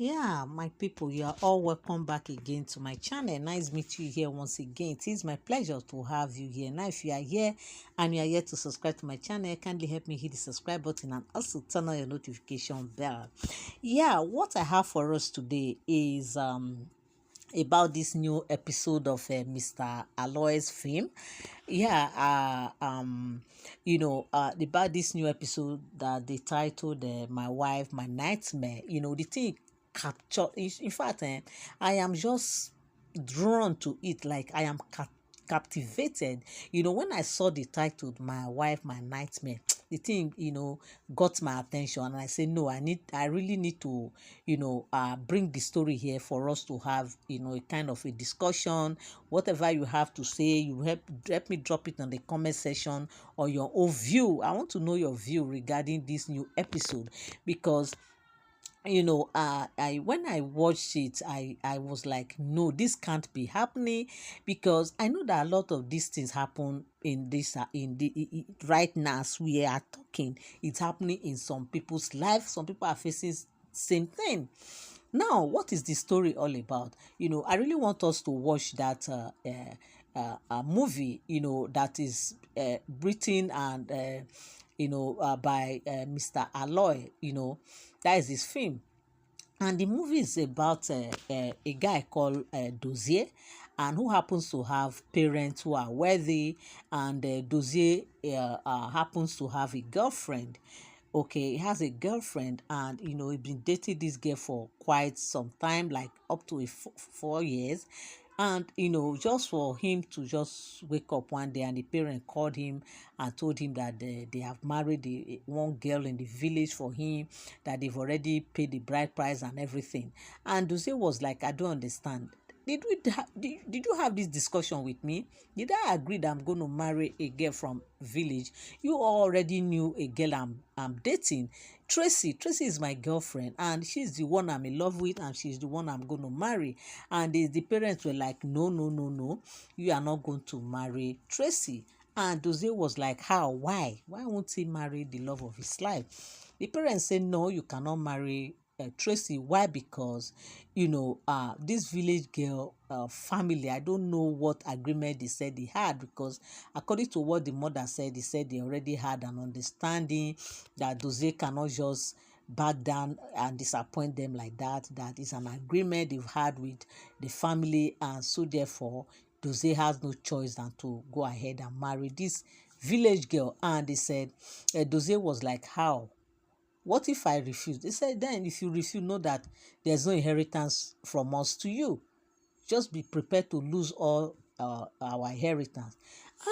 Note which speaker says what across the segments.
Speaker 1: Yeah, my people, you are all welcome back again to my channel. Nice meet you here once again. It is my pleasure to have you here. Now, if you are here and you are here to subscribe to my channel, kindly help me hit the subscribe button and also turn on your notification bell. Yeah, what I have for us today is about this new episode of Mr. Aloy's film. Yeah, about this new episode that they titled My Wife, My Nightmare. The thing captured, in fact, I am just drawn to it, like I am captivated. When I saw the title My Wife, My Nightmare, the thing got my attention, and I said, no, I really need to bring the story here for us to have a kind of a discussion. Whatever you have to say, you help me drop it on the comment section, or your own view. I want to know your view regarding this new episode, because I when I watched it, I was like, no, this can't be happening, because I know that a lot of these things happen in this right now as we are talking. It's happening in some people's life. Some people are facing same thing. Now, what is the story all about? I really want us to watch that movie, that is written and by Mr. Aloy. That is his film. And the movie is about a guy called Dozie, and who happens to have parents who are wealthy, and Dozie happens to have a girlfriend. Okay, he has a girlfriend, and he's been dating this girl for quite some time, like up to 4 years. And just for him to just wake up one day and the parent called him and told him that they have married one girl in the village for him, that they've already paid the bride price and everything. And Duze was like, I don't understand. Did you have this discussion with me? Did I agree that I'm going to marry a girl from village? You already knew a girl I'm dating. Tracy is my girlfriend, and she's the one I'm in love with, and she's the one I'm going to marry. And the parents were like, no, no, no, no, you are not going to marry Tracy. And Dozie was like, how? Why won't he marry the love of his life? The parents said, no, you cannot marry Tracy. Why? Because this village girl family, I don't know what agreement they said they had, because according to what the mother said, they said they already had an understanding that Dozie cannot just back down and disappoint them like that. That is an agreement they've had with the family, and so therefore Dozie has no choice than to go ahead and marry this village girl. And they said Dozie was like, how? What if I refuse? They said, then if you refuse, know that there's no inheritance from us to you. Just be prepared to lose all our inheritance.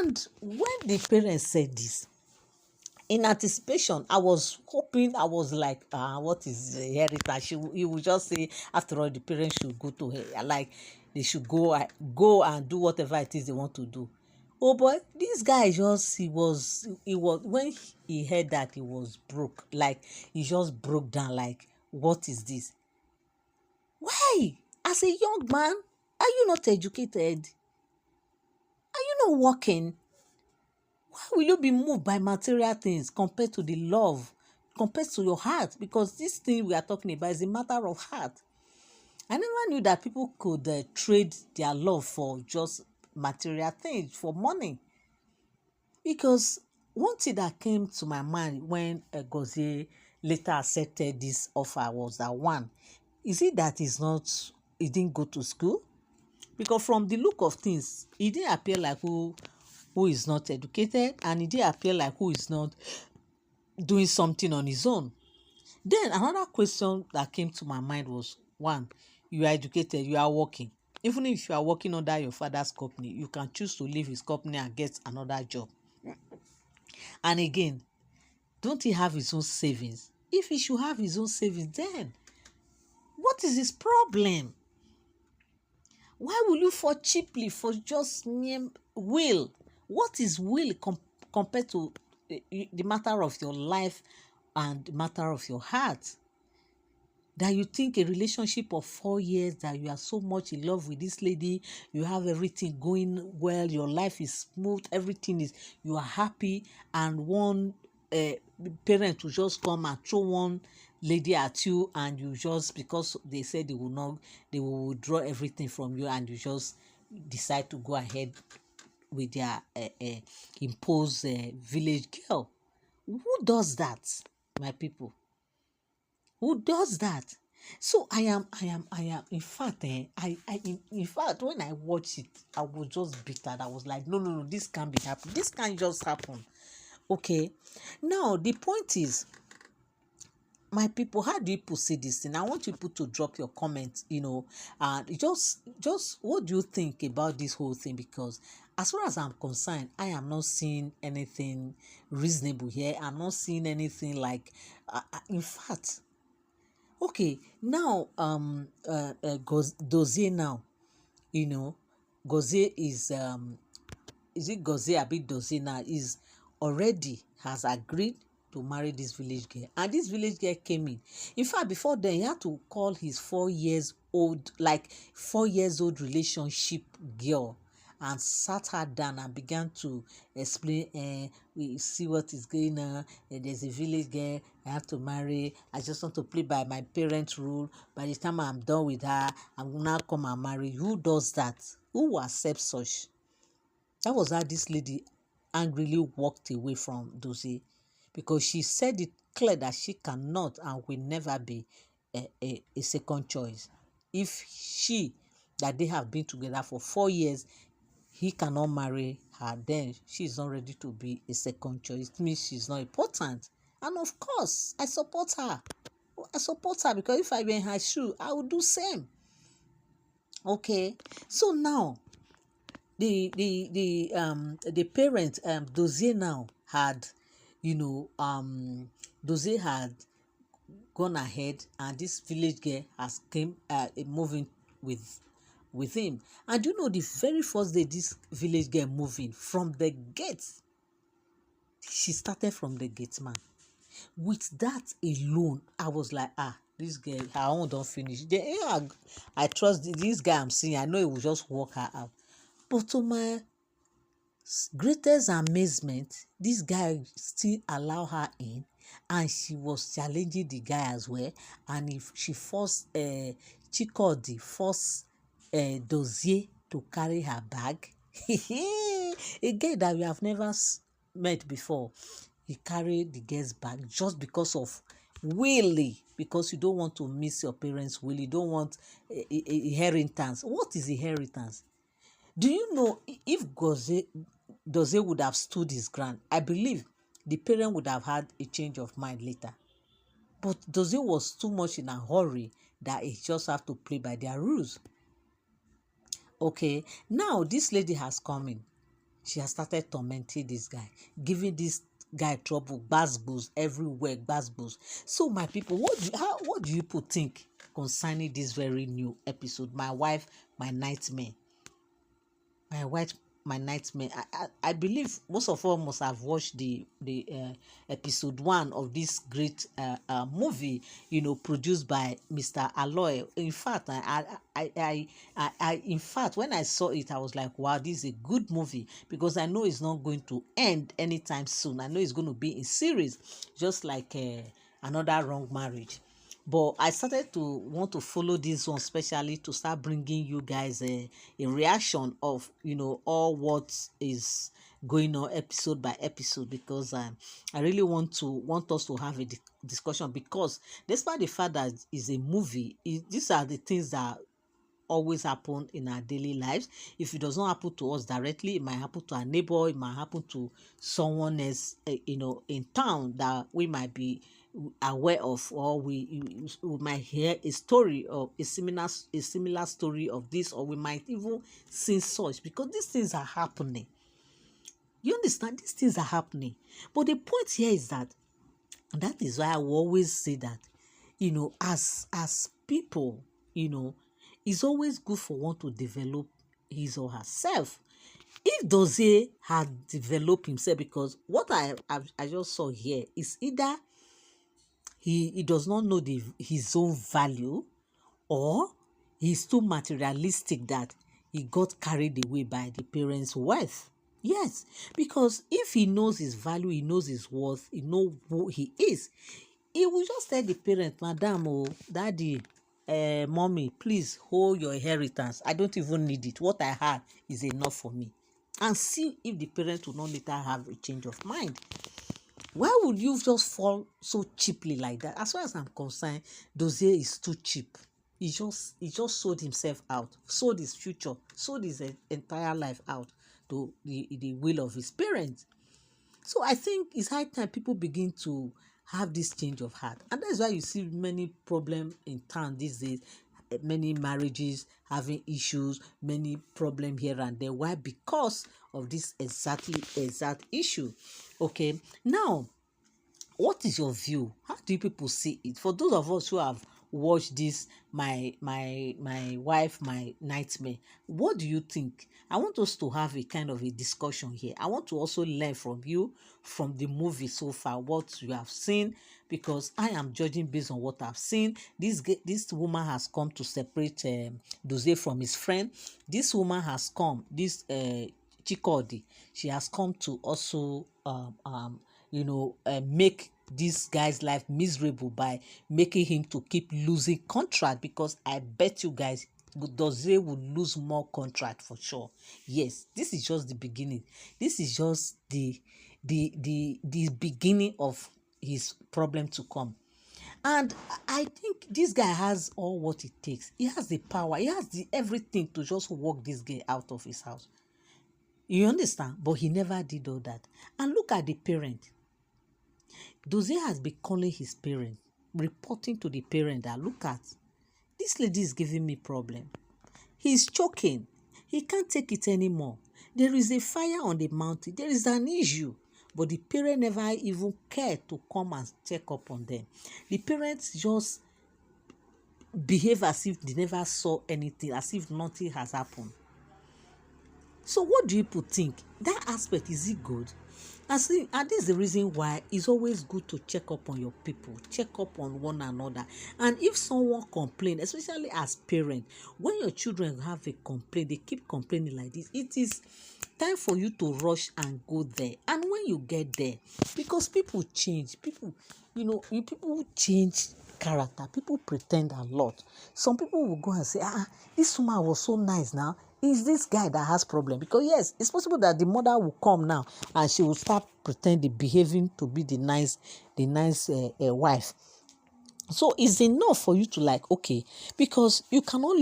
Speaker 1: And when the parents said this, in anticipation, I was hoping, I was like, what is the inheritance? He would just say, after all, the parents should go to her, like they should go and do whatever it is they want to do. Oh boy, this guy just he was when he heard that, he was broke. Like, he just broke down, like, what is this? Why? As a young man, are you not educated? Are you not working? Why will you be moved by material things compared to the love, compared to your heart? Because this thing we are talking about is a matter of heart. I never knew that people could trade their love for just material things, for money. Because one thing that came to my mind when Gozie later accepted this offer was that, one, is it that he didn't go to school? Because from the look of things, he didn't appear like who is not educated, and he didn't appear like who is not doing something on his own. Then another question that came to my mind was, one, you are educated, you are working. Even if you are working under your father's company, you can choose to leave his company and get another job. And again, don't he have his own savings? If he should have his own savings, then what is his problem? Why will you fall cheaply for just mere will? What is will compared to the matter of your life and the matter of your heart? That you think a relationship of 4 years, that you are so much in love with this lady, you have everything going well, your life is smooth, everything is, you are happy, and one parent will just come and throw one lady at you, and you just, because they said they will withdraw everything from you, and you just decide to go ahead with their imposed village girl. Who does that, my people? Who does that? So I am in fact, in fact, when I watched it, I was just bitter. I was like, no, this can't be happening, this can't just happen. Okay, now the point is, my people, how do you see this thing? I want people to drop your comments, and just what do you think about this whole thing? Because as far as I'm concerned, I am not seeing anything reasonable here. I'm not seeing anything like, in fact, okay, now Dozie now, you know, Gozie is it Gozie a bit Dozie now, is already has agreed to marry this village girl, and this village girl came in fact, before then he had to call his 4 years old, like 4 years old relationship girl, and sat her down and began to explain, we see what is going on, there's a village girl I have to marry, I just want to play by my parents' rule, by the time I'm done with her, I'm gonna come and marry. Who does that? Who accepts such? That was how this lady angrily walked away from Dozie, because she said it clear that she cannot and will never be a second choice. If she, that they have been together for 4 years, he cannot marry her, then she's not ready to be a second choice. It means she's not important. And of course, I support her. I support her, because if I were in her shoe, I would do same. Okay, so now the parent, Dozie now had, Dozie had gone ahead, and this village girl has came moving with him. And you know, the very first day this village girl moving from the gate, she started from the gate man. With that alone, I was like, this girl, her own don't finish. I trust this guy I'm seeing. I know he will just work her out. But to my greatest amazement, this guy still allow her in, and she was challenging the guy as well. And if she forced Chikodi forced Dozie to carry her bag, a guy that we have never met before, he carried the girl's bag just because of willy, because you don't want to miss your parents' will, you don't want inheritance. What is inheritance? Do you know, if Dozie would have stood his ground, I believe the parent would have had a change of mind later. But Dozie was too much in a hurry that he just have to play by their rules. Okay, now this lady has come in. She has started tormenting this guy, giving this guy trouble, gbasgbos everywhere, gbasgbos. So my people, what do you people think concerning this very new episode, My Wife, My Nightmare? My Wife, My Nightmare. I believe most of us must have watched the episode 1 of this great movie, produced by Mr. Aloy. In fact, in fact, when I saw it, I was like, wow, this is a good movie, because I know it's not going to end anytime soon. I know it's going to be in series, just like Another Wrong Marriage. But I started to want to follow this one, especially to start bringing you guys a reaction of, all what is going on episode by episode, because I really want us to have a discussion, because despite the fact that it's a movie, these are the things that always happen in our daily lives. If it does not happen to us directly, it might happen to our neighbor, it might happen to someone else, in town, that we might be aware of, or we might hear a story of a similar story of this, or we might even see such, because these things are happening. You understand? These things are happening. But the point here is that is why I will always say that, as people, it's always good for one to develop his or herself. If Dozie had developed himself, because what I just saw here is either he does not know his own value, or he's too materialistic that he got carried away by the parents' wealth. Yes, because if he knows his value, he knows his worth, he knows who he is, he will just tell the parent, madam, oh, daddy, mommy, please hold your inheritance. I don't even need it. What I have is enough for me. And see if the parent will not later have a change of mind. Why would you just fall so cheaply like that? As far as I'm concerned, Dozie is too cheap. He just sold himself out, sold his future, sold his entire life out to the will of his parents. So I think it's high time people begin to have this change of heart. And that's why you see many problems in town these days, many marriages having issues, many problems here and there. Why? Because of this exact issue. Okay, now what is your view? How do you people see it? For those of us who have watched this, my wife, my nightmare, what do you think? I want us to have a kind of a discussion here. I want to also learn from you, from the movie so far, what you have seen, because I am judging based on what I've seen. This woman has come to separate Dozie from his friend. This woman has come, this Chikodi, she has come to also make this guy's life miserable by making him to keep losing contract, because I bet you guys Dozie will lose more contract for sure. Yes, this is just the beginning. This is just the beginning of his problem to come. And I think this guy has all what it takes. He has the power. He has the everything to just walk this guy out of his house. You understand? But he never did all that. And look at the parent. Dozie has been calling his parent, reporting to the parent that, look at, this lady is giving me problem. He's choking. He can't take it anymore. There is a fire on the mountain. There is an issue. But the parent never even cared to come and check up on them. The parents just behave as if they never saw anything, as if nothing has happened. So what do you people think? That aspect, is it good? And this is the reason why it's always good to check up on your people, check up on one another. And if someone complains, especially as parents, when your children have a complaint, they keep complaining like this, it is time for you to rush and go there. And when you get there, because people change, people change character, people pretend a lot. Some people will go and say, this woman was so nice now. Is this guy that has problem? Because yes, it's possible that the mother will come now and she will start pretending, behaving to be the nice wife. So it's enough for you to like, okay, because you cannot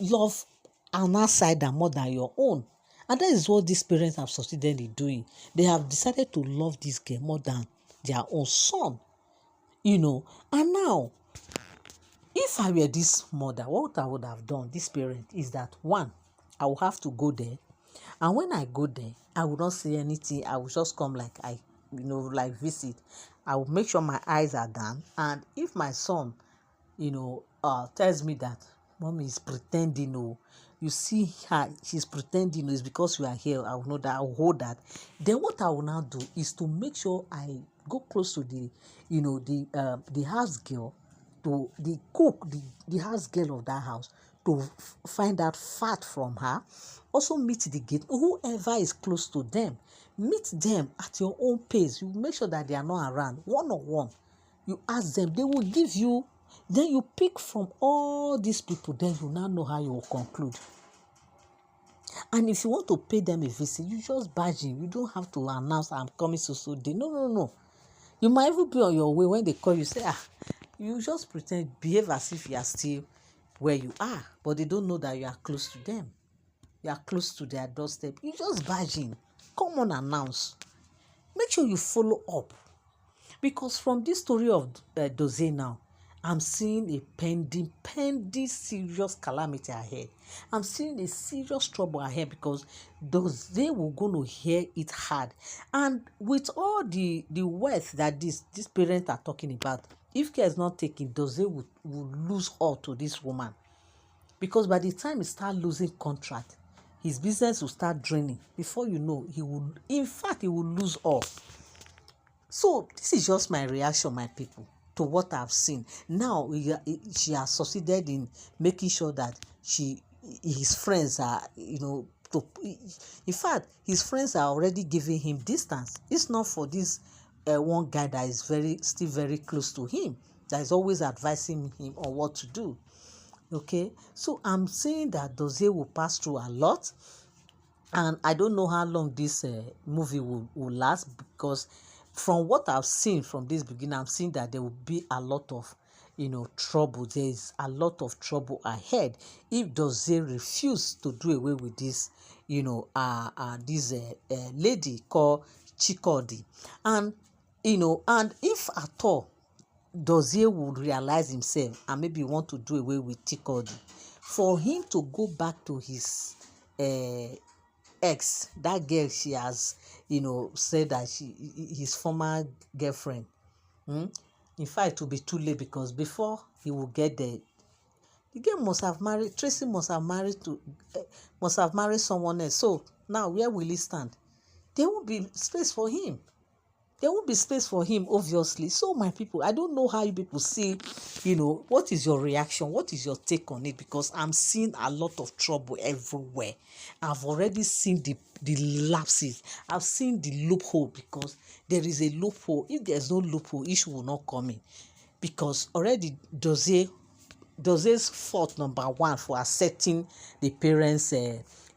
Speaker 1: love an outsider more than your own. And that is what these parents have succeeded in doing. They have decided to love this girl more than their own son. And now, if I were this mother, what I would have done, this parent, is that, one, I will have to go there. And when I go there, I will not say anything. I will just come like visit. I will make sure my eyes are down. And if my son, tells me that mommy is pretending, you see her, she's pretending, it's because you are here, I will know that, I will hold that. Then what I will now do is to make sure I go close to the house girl, to the cook, the house girl of that house, to find out fact from her. Also meet the gate, whoever is close to them, meet them at your own pace. You make sure that they are not around, one-on-one. You ask them, they will give you. Then you pick from all these people, then you now know how you will conclude. And if you want to pay them a visit, you just barge in. You don't have to announce, I'm coming so day. No. You might even be on your way. When they call you, say, you just pretend, behave as if you are still where you are, but they don't know that you are close to them. You are close to their doorstep. You just barge in. Come on, announce. Make sure you follow up. Because from this story of Dozie now, I'm seeing a pending serious calamity ahead. I'm seeing a serious trouble ahead, because Dozie will going to hear it hard. And with all the wealth that these parents are talking about, if care is not taken, Dozie will lose all to this woman. Because by the time he start losing contract, his business will start draining. Before you know, he will lose all. So this is just my reaction, my people, to what I've seen. Now she has succeeded in making sure that his friends are, in fact, his friends are already giving him distance. It's not for this one guy that is still very close to him, that is always advising him on what to do. Okay, so I'm saying that Dozie will pass through a lot, and I don't know how long this movie will last, because from what I've seen from this beginning, I'm seeing that there will be a lot of trouble. There is a lot of trouble ahead if Dozie refuse to do away with this this lady called Chikodi. And and if at all Dozie would realize himself and maybe want to do away with Chikodi, for him to go back to his ex, that girl she has said that his former girlfriend, in fact it will be too late, because before he will get there, the girl must have married, Tracy must have married someone else. So now where will he stand? There won't be space for him. There won't be space for him, obviously. So my people, I don't know how you people see, what is your reaction? What is your take on it? Because I'm seeing a lot of trouble everywhere. I've already seen the lapses. I've seen the loophole, because there is a loophole. If there's no loophole, issue will not come in. Because already Dozie's fault number one for accepting the parents'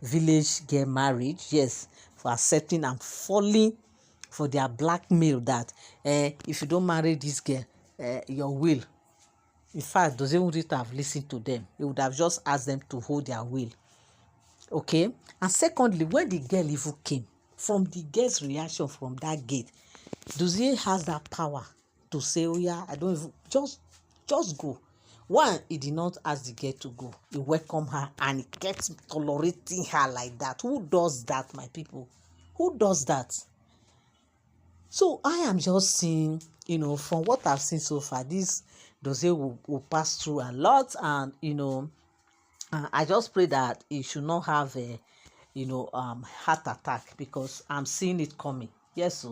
Speaker 1: village girl marriage, yes, for accepting and falling for their blackmail that if you don't marry this girl, your will. In fact, Dozie wouldn't have listened to them. He would have just asked them to hold their will. Okay? And secondly, when the girl even came, from the girl's reaction from that gate, Dozie has that power to say, oh yeah, I don't even, just go. One, he did not ask the girl to go. He welcomed her and he kept tolerating her like that. Who does that, my people? Who does that? So I am just seeing, from what I've seen so far, this Dozie will pass through a lot, and I just pray that he should not have a heart attack, because I'm seeing it coming. Yes, so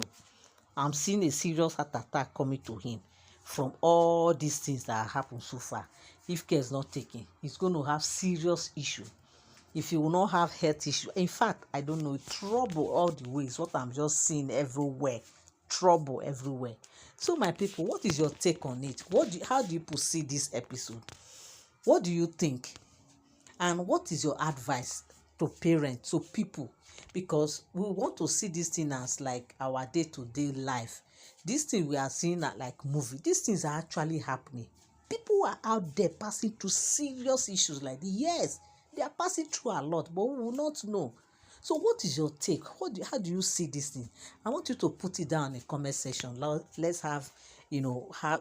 Speaker 1: I'm seeing a serious heart attack coming to him from all these things that happened so far. If care is not taken, he's going to have serious issue. If he will not have health issue, in fact, I don't know, trouble all the way is what I'm just seeing everywhere. Trouble everywhere. So my people, what is your take on it? How do you see this episode? What do you think? And what is your advice to parents, to people? Because we want to see this thing as like our day-to-day life. This thing we are seeing at like movie. These things are actually happening. People are out there passing through serious issues like this. Yes, they are passing through a lot, but we will not know. So what is your take? How do you see this thing? I want you to put it down in the comment section. Let's have,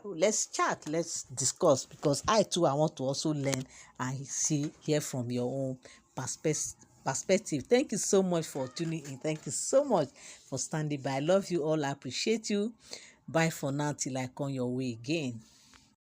Speaker 1: let's chat, let's discuss, because I too, I want to also learn and hear from your own perspective. Thank you so much for tuning in. Thank you so much for standing by. I love you all. I appreciate you. Bye for now till I come your way again.